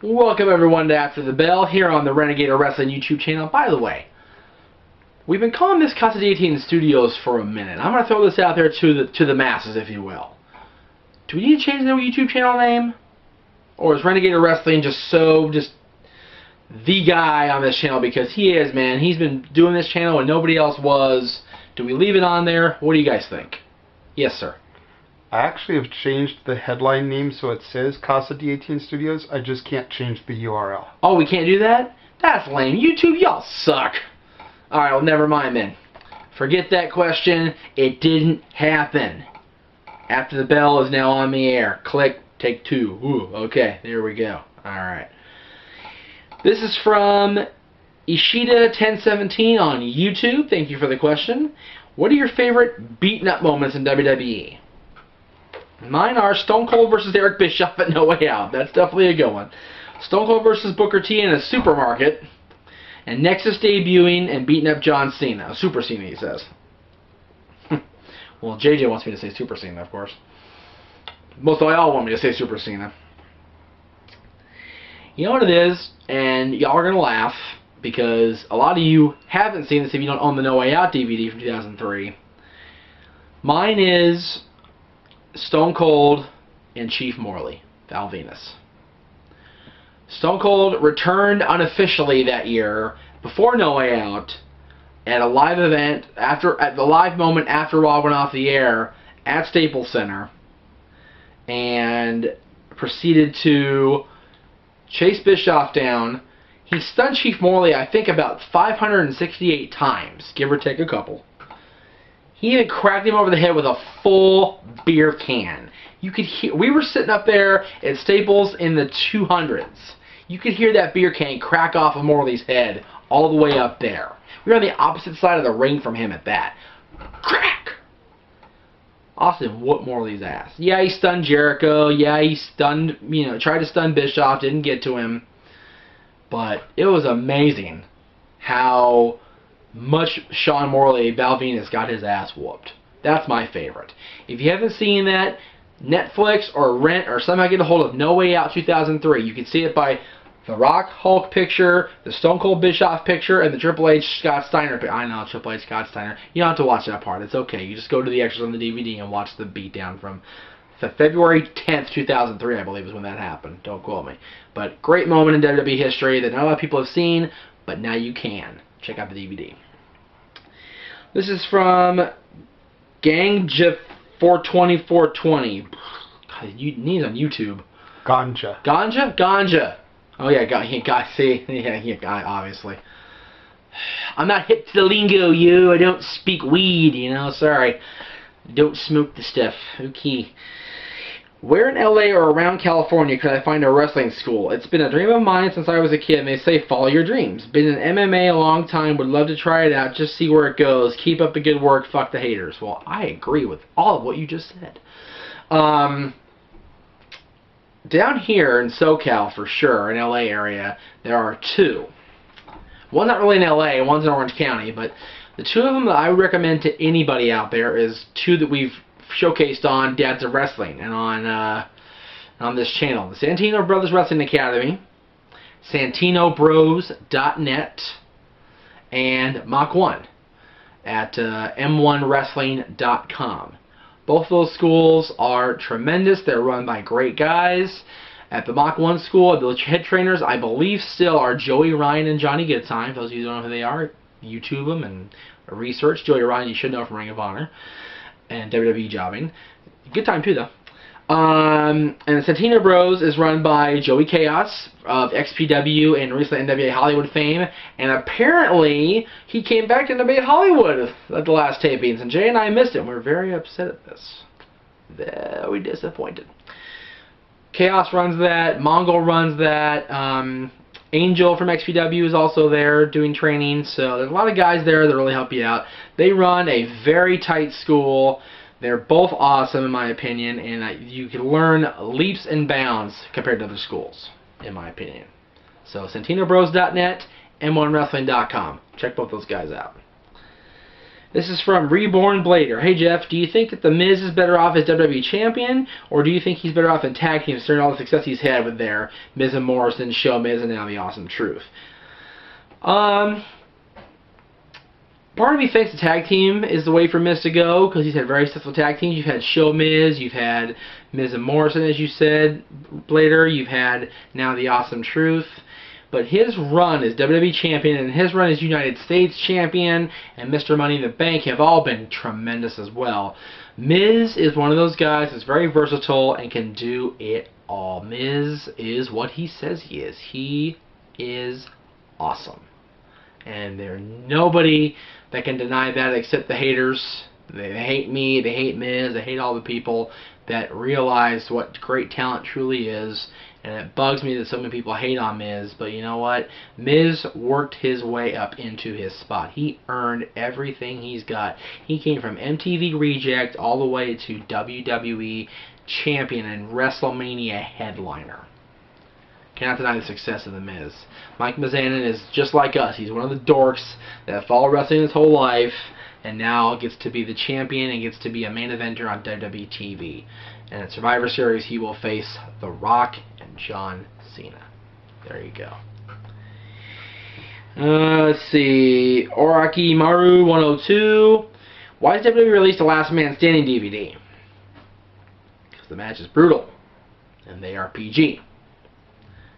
Welcome everyone to After the Bell here on the Renegade Wrestling YouTube channel. By the way, we've been calling this Casa de 18 Studios for a minute. I'm going to throw this out there to the masses, if you will. Do we need to change the YouTube channel name? Or is Renegade Wrestling just the guy on this channel? Because he is, man. He's been doing this channel when nobody else was. Do we leave it on there? What do you guys think? Yes, sir. I actually have changed the headline name so it says Casa de 18 Studios. I just can't change the URL. Oh, we can't do that? That's lame. YouTube, y'all suck. Alright, well, never mind then. Forget that question. It didn't happen. After the Bell is now on the air. Click, take two. Ooh, okay, there we go. Alright. This is from Ishida1017 on YouTube. Thank you for the question. What are your favorite beaten up moments in WWE? Mine are Stone Cold versus Eric Bischoff at No Way Out. That's definitely a good one. Stone Cold versus Booker T in a supermarket. And Nexus debuting and beating up John Cena. Super Cena, he says. Well, JJ wants me to say Super Cena, of course. Most of y'all want me to say Super Cena. You know what it is? And y'all are going to laugh, because a lot of you haven't seen this if you don't own the No Way Out DVD from 2003. Mine is Stone Cold and Chief Morley, Val Venus. Stone Cold returned unofficially that year before No Way Out at a live event at the live moment after Raw went off the air at Staples Center, and proceeded to chase Bischoff down. He stunned Chief Morley, I think, about 568 times, give or take a couple. He even cracked him over the head with a full beer can. You could hear, we were sitting up there at Staples in the 200s. You could hear that beer can crack off of Morley's head all the way up there. We were on the opposite side of the ring from him at that. Crack! Austin whooped Morley's ass. Yeah, he stunned Jericho. Yeah, he stunned, tried to stun Bischoff, didn't get to him. But it was amazing how much Sean Morley, Val Venus, got his ass whooped. That's my favorite. If you haven't seen that, Netflix or rent or somehow get a hold of No Way Out 2003. You can see it by the Rock Hulk picture, the Stone Cold Bischoff picture, and the Triple H Scott Steiner picture. I know, Triple H Scott Steiner. You don't have to watch that part. It's okay. You just go to the extras on the DVD and watch the beatdown from February 10th, 2003, I believe is when that happened. Don't quote me. But great moment in WWE history that not a lot of people have seen, but now you can. Check out the DVD. This is from Ganja 420. God, he's on YouTube. Ganja. Ganja. Oh yeah, see, yeah, obviously. I'm not hip to the lingo, I don't speak weed, sorry. Don't smoke the stuff. Okay. Where in LA or around California could I find a wrestling school? It's been a dream of mine since I was a kid, and they say follow your dreams. Been in MMA a long time, would love to try it out, just see where it goes. Keep up the good work, fuck the haters. Well, I agree with all of what you just said. Down here in SoCal, for sure, in LA area, there are two. One's not really in LA, one's in Orange County, but the two of them that I would recommend to anybody out there is two that we've showcased on Dads of Wrestling and on this channel. The Santino Brothers Wrestling Academy, SantinoBros.net, and Mach 1 at M1Wrestling.com. Both of those schools are tremendous. They're run by great guys. At the Mach 1 school, the head trainers, I believe, still are Joey Ryan and Johnny Goodtime. Those of you who don't know who they are, YouTube them and research. Joey Ryan, you should know from Ring of Honor and WWE jobbing. Good time too, though. And the Santino Bros is run by Joey Chaos of XPW and recently NWA Hollywood fame, and apparently he came back to NWA Hollywood at the last tapings, and Jay and I missed him. We were very upset at this. Very disappointed. Chaos runs that. Mongol runs that. Angel from XPW is also there doing training, so there's a lot of guys there that really help you out. They run a very tight school. They're both awesome, in my opinion, and you can learn leaps and bounds compared to other schools, in my opinion. So, SantinoBros.net, M1Wrestling.com. Check both those guys out. This is from rebornblader. Hey Jeff, do you think that The Miz is better off as WWE Champion, or do you think he's better off in tag teams considering all the success he's had with their Miz and Morrison, Show Miz, and now The Awesome Truth? Part of me thinks the tag team is the way for Miz to go, because he's had very successful tag teams. You've had Show Miz, you've had Miz and Morrison, as you said, Blader, you've had now The Awesome Truth. But his run as WWE Champion and his run as United States Champion and Mr. Money in the Bank have all been tremendous as well. Miz is one of those guys that's very versatile and can do it all. Miz is what he says he is. He is awesome. And there's nobody that can deny that except the haters. They hate me, they hate Miz, they hate all the people that realize what great talent truly is. And it bugs me that so many people hate on Miz, but you know what? Miz worked his way up into his spot. He earned everything he's got. He came from MTV Reject all the way to WWE Champion and WrestleMania headliner. Cannot deny the success of The Miz. Mike Mizanin is just like us. He's one of the dorks that followed wrestling his whole life and now gets to be the champion and gets to be a main eventer on WWE TV. And at Survivor Series, he will face The Rock and John Cena. There you go. Let's see. Oraki Maru 102. Why does WWE release the Last Man Standing DVD? Because the match is brutal. And they are PG.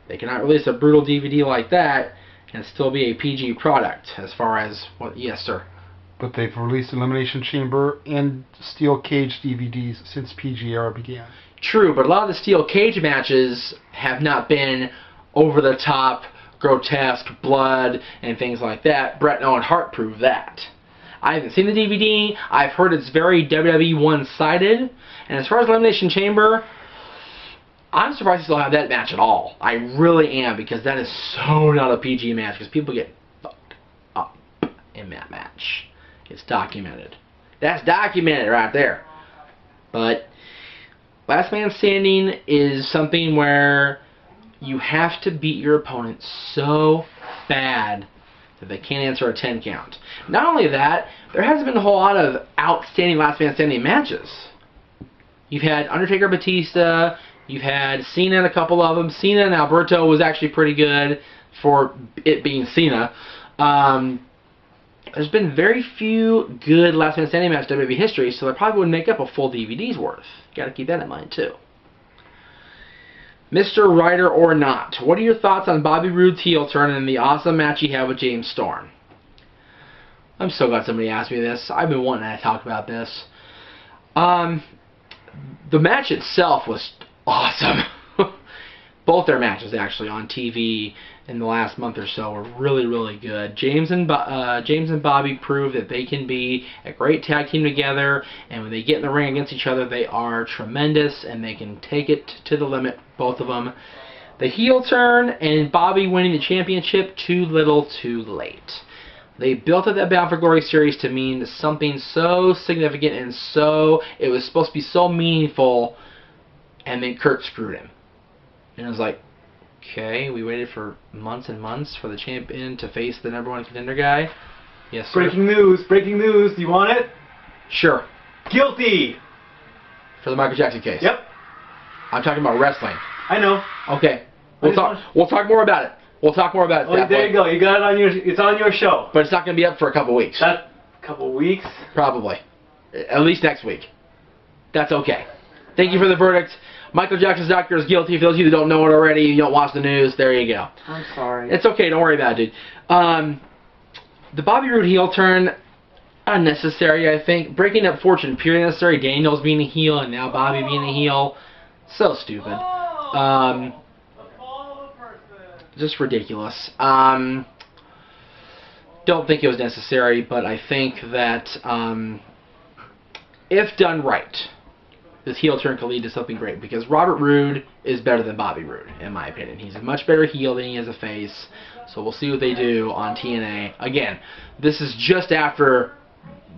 They cannot release a brutal DVD like that and still be a PG product as far as what. Yes, sir. But they've released Elimination Chamber and Steel Cage DVDs since PG era began. True, but a lot of the Steel Cage matches have not been over the top, grotesque, blood, and things like that. Bret and Owen Hart proved that. I haven't seen the DVD. I've heard it's very WWE one-sided. And as far as Elimination Chamber, I'm surprised they still have that match at all. I really am, because that is so not a PG match, because people get fucked up in that match. It's documented. That's documented right there. But Last Man Standing is something where you have to beat your opponent so bad that they can't answer a 10 count. Not only that, there hasn't been a whole lot of outstanding Last Man Standing matches. You've had Undertaker, Batista, you've had Cena in a couple of them. Cena and Alberto was actually pretty good for it being Cena. There's been very few good Last Man Standing matches in WWE history, so they probably wouldn't make up a full DVD's worth. Got to keep that in mind, too. Mr. Ryder or Not, what are your thoughts on Bobby Roode's heel turn and the awesome match he had with James Storm? I'm so glad somebody asked me this. I've been wanting to talk about this. The match itself was awesome. Both their matches, actually, on TV in the last month or so were really, really good. James and Bobby proved that they can be a great tag team together, and when they get in the ring against each other, they are tremendous, and they can take it to the limit, both of them. The heel turn and Bobby winning the championship, too little, too late. They built up that Bound for Glory series to mean something so significant, and so it was supposed to be so meaningful, and then Kurt screwed him. And it was like, okay, we waited for months and months for the champion to face the #1 contender guy. Yes, sir. Breaking news, breaking news. Do you want it? Sure. Guilty. For the Michael Jackson case. Yep. I'm talking about wrestling. I know. Okay. We'll talk more about it. We'll talk more about it. Oh, there you go. You got it on your. It's on your show. But it's not going to be up for a couple weeks. That couple weeks. Probably. At least next week. That's okay. Thank you for the verdict. Michael Jackson's doctor is guilty. For those of you that don't know it already, you don't watch the news, there you go. I'm sorry. It's okay. Don't worry about it, dude. The Bobby Roode heel turn, unnecessary, I think. Breaking up Fortune, purely necessary. Daniels being a heel and now Bobby being a heel. So stupid. Just ridiculous. Don't think it was necessary, but I think that if done right, this heel turn could lead to something great, because Robert Roode is better than Bobby Roode, in my opinion. He's a much better heel than he is a face, so we'll see what they do on TNA. Again, this is just after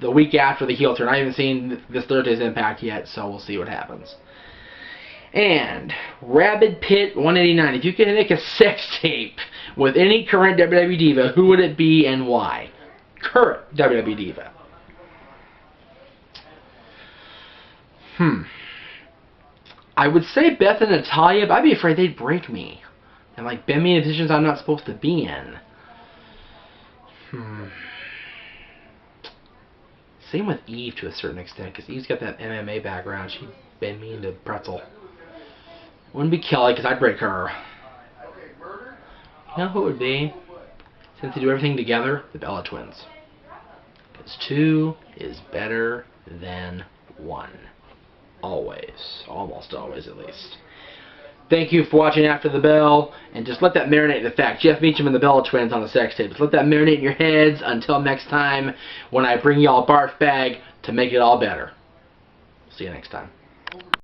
the week after the heel turn. I haven't seen this Thursday's Impact yet, so we'll see what happens. And Rabid Pit 189, if you could make a sex tape with any current WWE Diva, who would it be and why? Current WWE Diva. I would say Beth and Natalia, but I'd be afraid they'd break me. And like bend me in positions I'm not supposed to be in. Same with Eve to a certain extent, because Eve's got that MMA background. She'd bend me into pretzel. Wouldn't be Kelly, because I'd break her. You know who it would be? Since they do everything together, the Bella Twins. Because 2 is better than 1. Always. Almost always, at least. Thank you for watching After the Bell, and just let that marinate in the fact. Jeff Meacham and the Bella Twins on the sex tape. Just let that marinate in your heads until next time when I bring y'all a barf bag to make it all better. See you next time.